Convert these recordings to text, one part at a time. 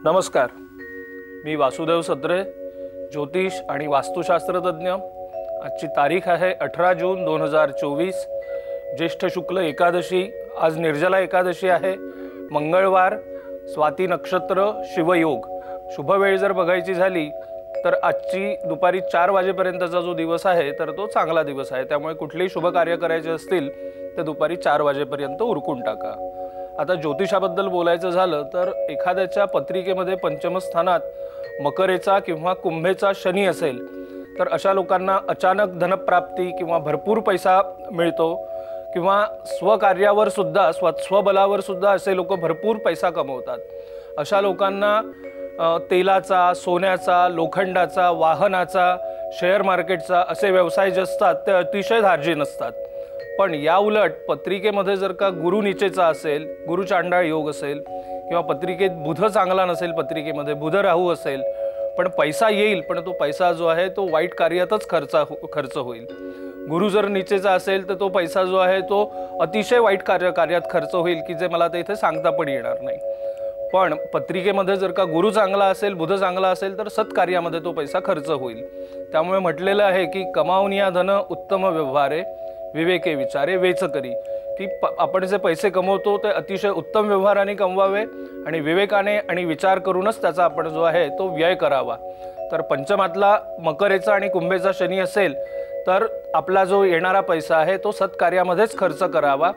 नमस्कार, मी वासुदेव सत्रे, ज्योतिष आणि वास्तुशास्त्रज्ञ। आजची तारीख आहे 18 जून 2024, ज्येष्ठ शुक्ल एकादशी। आज निर्जला एकादशी आहे, मंगळवार, स्वाती नक्षत्र, शिवयोग। शुभ वेळ जर बघायची झाली तर आजची दुपारी 4 वाजेपर्यंतचा जो दिवस आहे तर तो चांगला दिवस आहे। त्यामुळे कुठलेही शुभ कार्य करायचे असतील तर दुपारी 4 वाजेपर्यंत उरकून टाका। आता ज्योतिषाबद्दल बोलायचं झालं तर एखाद्याच्या पत्रिकेमध्ये पंचम स्थानात मकरेचा किंवा कुंभेचा शनी असेल तर अशा लोकांना अचानक धनप्राप्ती किंवा भरपूर पैसा मिळतो, किंवा स्वकार्यावर सुद्धा स्वबलावर सुद्धा असे लोक भरपूर पैसा कमवतात। अशा लोकांना तेलाचा, सोन्याचा, लोखंडाचा, वाहनाचा, शेअर मार्केटचा असे व्यवसाय जे असतात ते अतिशय धार्जिन असतात। पण या उलट पत्रिकेमध्ये जर का गुरु नीचेचा असेल, गुरु चांडाळ योग असेल, किंवा पत्रिकेत बुध चांगला नसेल, पत्रिकेमध्ये बुध राहू असेल, पण पैसा येईल, पण तो पैसा जो आहे तो वाईट कार्यातच खर्च होईल। गुरु जर नीचेचा असेल तर तो पैसा जो आहे तो अतिशय वाईट कार्यात खर्च होईल की जे मला ते इथे सांगता पण येणार नाही। पण पत्रिकेमध्ये जर का गुरु चांगला असेल, बुध चांगला असेल तर सत्कार्यामध्ये तो पैसा खर्च होईल। त्यामुळे म्हटलेलं आहे की कमावनिया धन उत्तम व्यवहारे, विवेके विचारे वेच करी, की आपण जे पैसे कमवतो ते अतिशय उत्तम व्यवहाराने कमवावे आणि विवेकाने आणि विचार करूनच त्याचा आपण जो आहे तो व्यय करावा। तर पंचमातला मकरेचा आणि कुंभेचा शनी असेल तर आपला जो येणारा पैसा आहे तो सत्कार्यामध्येच खर्च करावा।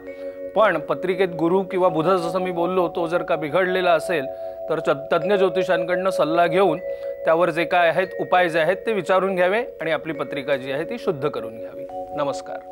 पण पत्रिकेत गुरु किंवा बुध जसं मी बोललो तो जर का बिघडलेला असेल तर तज्ञ ज्योतिषांकडून सल्ला घेऊन त्यावर जे काय आहेत उपाय जे आहेत ते विचारून घ्यावे आणि आपली पत्रिका जी आहे ती शुद्ध करून घ्यावी। नमस्कार।